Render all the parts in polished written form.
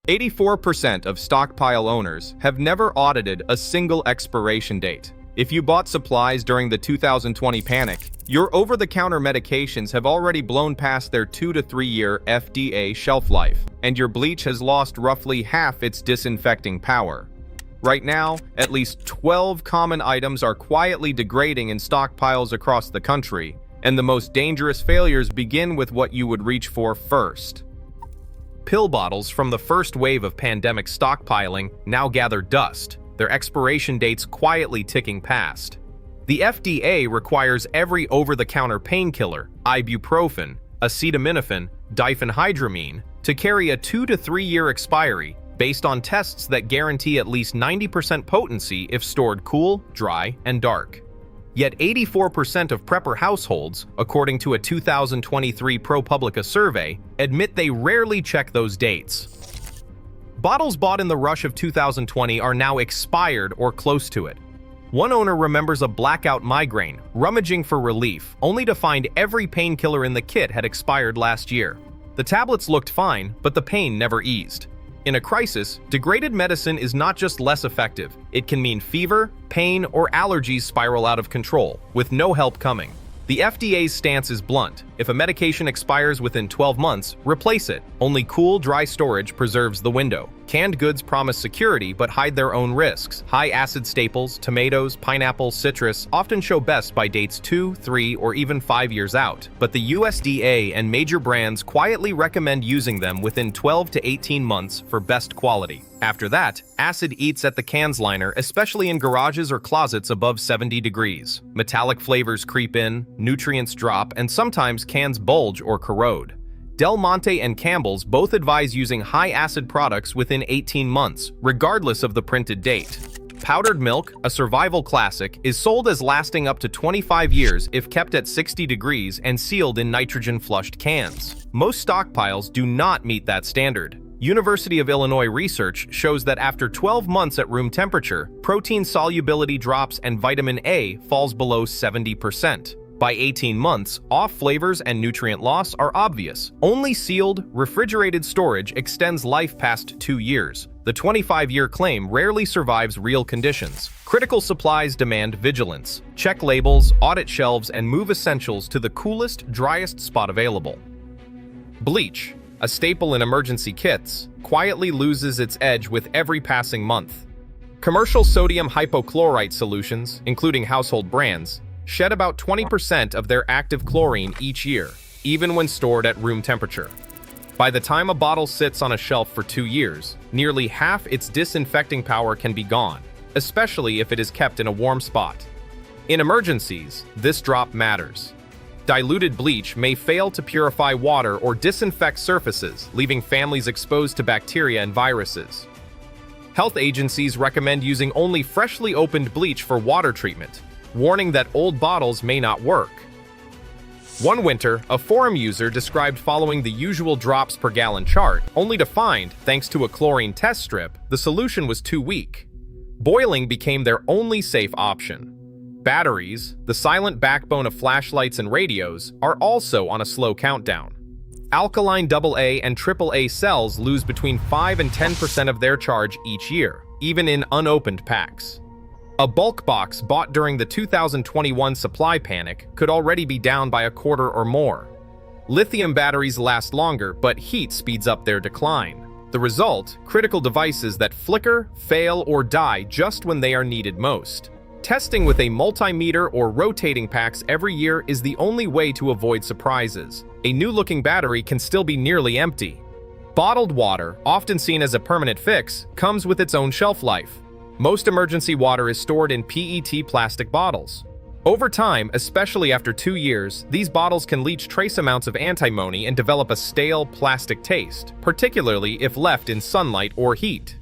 84% of Stockpile owners have never audited a single expiration date. If you bought supplies during the 2020 panic, your over-the-counter medications have already blown past their 2 to 3 year FDA shelf life, and your bleach has lost roughly half its disinfecting power. Right now, at least 12 common items are quietly degrading in stockpiles across the country, and the most dangerous failures begin with what you would reach for first. Pill bottles from the first wave of pandemic stockpiling now gather dust, their expiration dates quietly ticking past. The FDA requires every over-the-counter painkiller, ibuprofen, acetaminophen, diphenhydramine, to carry a 2 to 3 year expiry based on tests that guarantee at least 90% potency if stored cool, dry, and dark. Yet 84% of prepper households, according to a 2023 ProPublica survey, admit they rarely check those dates. Bottles bought in the rush of 2020 are now expired or close to it. One owner remembers a blackout migraine, rummaging for relief, only to find every painkiller in the kit had expired last year. The tablets looked fine, but the pain never eased. In a crisis, degraded medicine is not just less effective, it can mean fever, pain, or allergies spiral out of control, with no help coming. The FDA's stance is blunt. If a medication expires within 12 months, replace it. Only cool, dry storage preserves the window. Canned goods promise security but hide their own risks. High-acid staples, tomatoes, pineapple, citrus often show best by dates 2, 3, or even 5 years out, but the USDA and major brands quietly recommend using them within 12 to 18 months for best quality. After that, acid eats at the cans liner, especially in garages or closets above 70 degrees. Metallic flavors creep in, nutrients drop, and sometimes cans bulge or corrode. Del Monte and Campbell's both advise using high-acid products within 18 months, regardless of the printed date. Powdered milk, a survival classic, is sold as lasting up to 25 years if kept at 60 degrees and sealed in nitrogen-flushed cans. Most stockpiles do not meet that standard. University of Illinois research shows that after 12 months at room temperature, protein solubility drops and vitamin A falls below 70%. By 18 months, off flavors and nutrient loss are obvious. Only sealed, refrigerated storage extends life past 2 years. The 25-year claim rarely survives real conditions. Critical supplies demand vigilance. Check labels, audit shelves, and move essentials to the coolest, driest spot available. Bleach, a staple in emergency kits, quietly loses its edge with every passing month. Commercial sodium hypochlorite solutions, including household brands, shed about 20% of their active chlorine each year, even when stored at room temperature. By the time a bottle sits on a shelf for 2 years, nearly half its disinfecting power can be gone, especially if it is kept in a warm spot. In emergencies, this drop matters. Diluted bleach may fail to purify water or disinfect surfaces, leaving families exposed to bacteria and viruses. Health agencies recommend using only freshly opened bleach for water treatment, warning that old bottles may not work. One winter, a forum user described following the usual drops per gallon chart, only to find, thanks to a chlorine test strip, the solution was too weak. Boiling became their only safe option. Batteries, the silent backbone of flashlights and radios, are also on a slow countdown. Alkaline AA and AAA cells lose between 5 and 10% of their charge each year, even in unopened packs. A bulk box bought during the 2021 supply panic could already be down by a quarter or more. Lithium batteries last longer, but heat speeds up their decline. The result, critical devices that flicker, fail, or die just when they are needed most. Testing with a multimeter or rotating packs every year is the only way to avoid surprises. A new-looking battery can still be nearly empty. Bottled water, often seen as a permanent fix, comes with its own shelf life. Most emergency water is stored in PET plastic bottles. Over time, especially after 2 years, these bottles can leach trace amounts of antimony and develop a stale, plastic taste, particularly if left in sunlight or heat.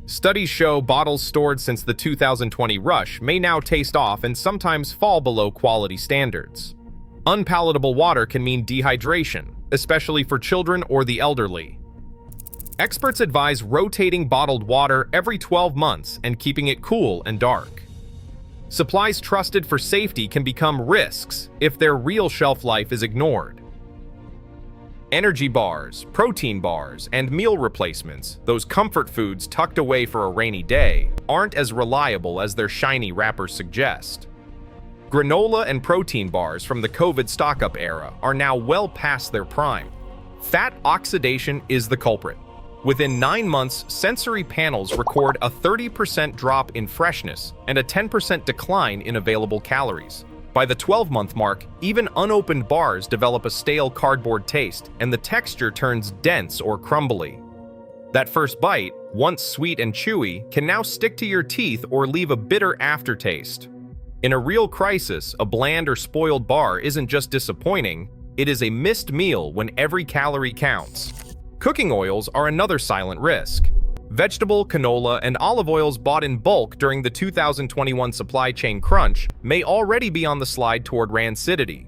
Studies show bottles stored since the 2020 rush may now taste off and sometimes fall below quality standards. Unpalatable water can mean dehydration, especially for children or the elderly. Experts advise rotating bottled water every 12 months and keeping it cool and dark. Supplies trusted for safety can become risks if their real shelf life is ignored. Energy bars, protein bars, and meal replacements, those comfort foods tucked away for a rainy day, aren't as reliable as their shiny wrappers suggest. Granola and protein bars from the COVID stock-up era are now well past their prime. Fat oxidation is the culprit. Within 9 months, sensory panels record a 30% drop in freshness and a 10% decline in available calories. By the 12-month mark, even unopened bars develop a stale cardboard taste, and the texture turns dense or crumbly. That first bite, once sweet and chewy, can now stick to your teeth or leave a bitter aftertaste. In a real crisis, a bland or spoiled bar isn't just disappointing, it is a missed meal when every calorie counts. Cooking oils are another silent risk. Vegetable, canola, and olive oils bought in bulk during the 2021 supply chain crunch may already be on the slide toward rancidity.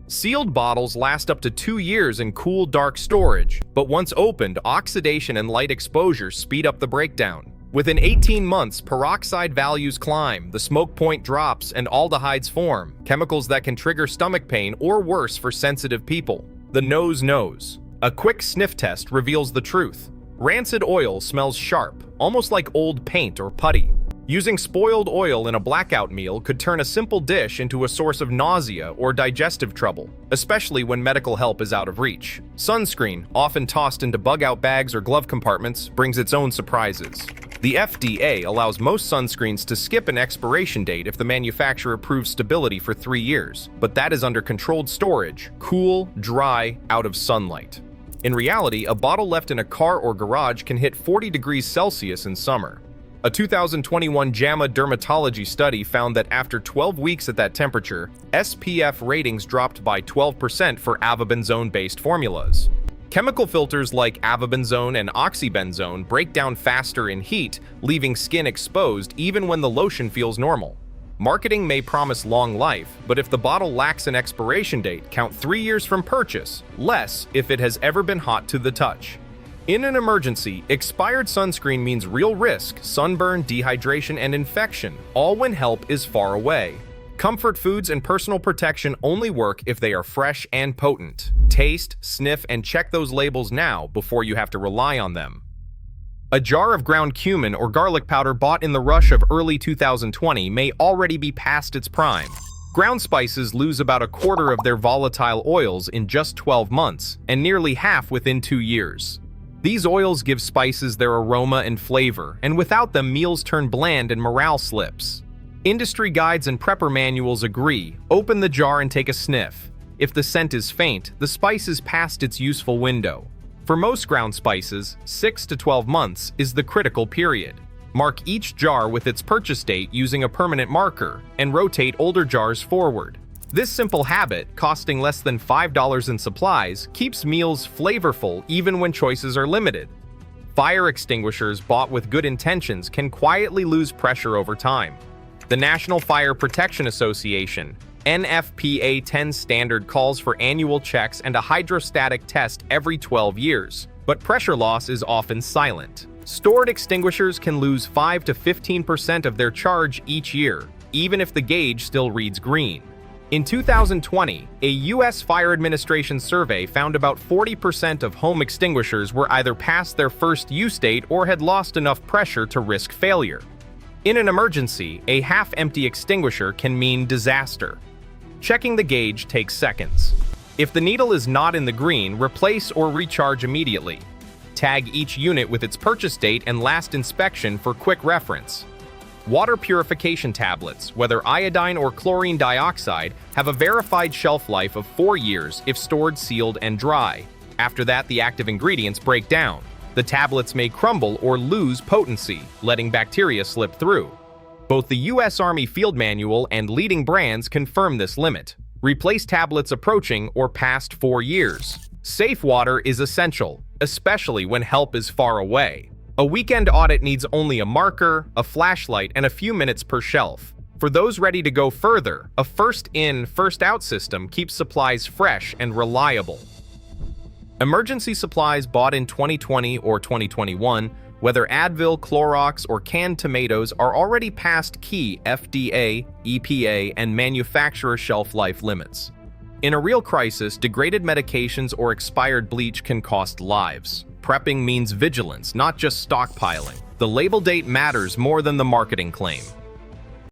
Sealed bottles last up to 2 years in cool, dark storage, but once opened, oxidation and light exposure speed up the breakdown. Within 18 months, peroxide values climb, the smoke point drops, and aldehydes form, chemicals that can trigger stomach pain or worse for sensitive people. The nose knows. A quick sniff test reveals the truth. Rancid oil smells sharp, almost like old paint or putty. Using spoiled oil in a blackout meal could turn a simple dish into a source of nausea or digestive trouble, especially when medical help is out of reach. Sunscreen, often tossed into bug-out bags or glove compartments, brings its own surprises. The FDA allows most sunscreens to skip an expiration date if the manufacturer proves stability for 3 years, but that is under controlled storage, cool, dry, out of sunlight. In reality, a bottle left in a car or garage can hit 40 degrees Celsius in summer. A 2021 JAMA dermatology study found that after 12 weeks at that temperature, SPF ratings dropped by 12% for avobenzone-based formulas. Chemical filters like avobenzone and oxybenzone break down faster in heat, leaving skin exposed even when the lotion feels normal. Marketing may promise long life, but if the bottle lacks an expiration date, count 3 years from purchase, less if it has ever been hot to the touch. In an emergency, expired sunscreen means real risk, sunburn, dehydration, and infection, all when help is far away. Comfort foods and personal protection only work if they are fresh and potent. Taste, sniff, and check those labels now before you have to rely on them. A jar of ground cumin or garlic powder bought in the rush of early 2020 may already be past its prime. Ground spices lose about a quarter of their volatile oils in just 12 months, and nearly half within 2 years. These oils give spices their aroma and flavor, and without them, meals turn bland and morale slips. Industry guides and prepper manuals agree. Open the jar and take a sniff. If the scent is faint, the spice is past its useful window. For most ground spices, 6 to 12 months is the critical period. Mark each jar with its purchase date using a permanent marker, and rotate older jars forward. This simple habit, costing less than $5 in supplies, keeps meals flavorful even when choices are limited. Fire extinguishers bought with good intentions can quietly lose pressure over time. The National Fire Protection Association NFPA 10 standard calls for annual checks and a hydrostatic test every 12 years, but pressure loss is often silent. Stored extinguishers can lose 5 to 15% of their charge each year, even if the gauge still reads green. In 2020, a U.S. Fire Administration survey found about 40% of home extinguishers were either past their first use date or had lost enough pressure to risk failure. In an emergency, a half-empty extinguisher can mean disaster. Checking the gauge takes seconds. If the needle is not in the green, replace or recharge immediately. Tag each unit with its purchase date and last inspection for quick reference. Water purification tablets, whether iodine or chlorine dioxide, have a verified shelf life of 4 years if stored sealed and dry. After that, the active ingredients break down. The tablets may crumble or lose potency, letting bacteria slip through. Both the U.S. Army Field Manual and leading brands confirm this limit. Replace tablets approaching or past 4 years. Safe water is essential, especially when help is far away. A weekend audit needs only a marker, a flashlight, and a few minutes per shelf. For those ready to go further, a first-in, first-out system keeps supplies fresh and reliable. Emergency supplies bought in 2020 or 2021, whether Advil, Clorox, or canned tomatoes, are already past key FDA, EPA, and manufacturer shelf life limits. In a real crisis, degraded medications or expired bleach can cost lives. Prepping means vigilance, not just stockpiling. The label date matters more than the marketing claim.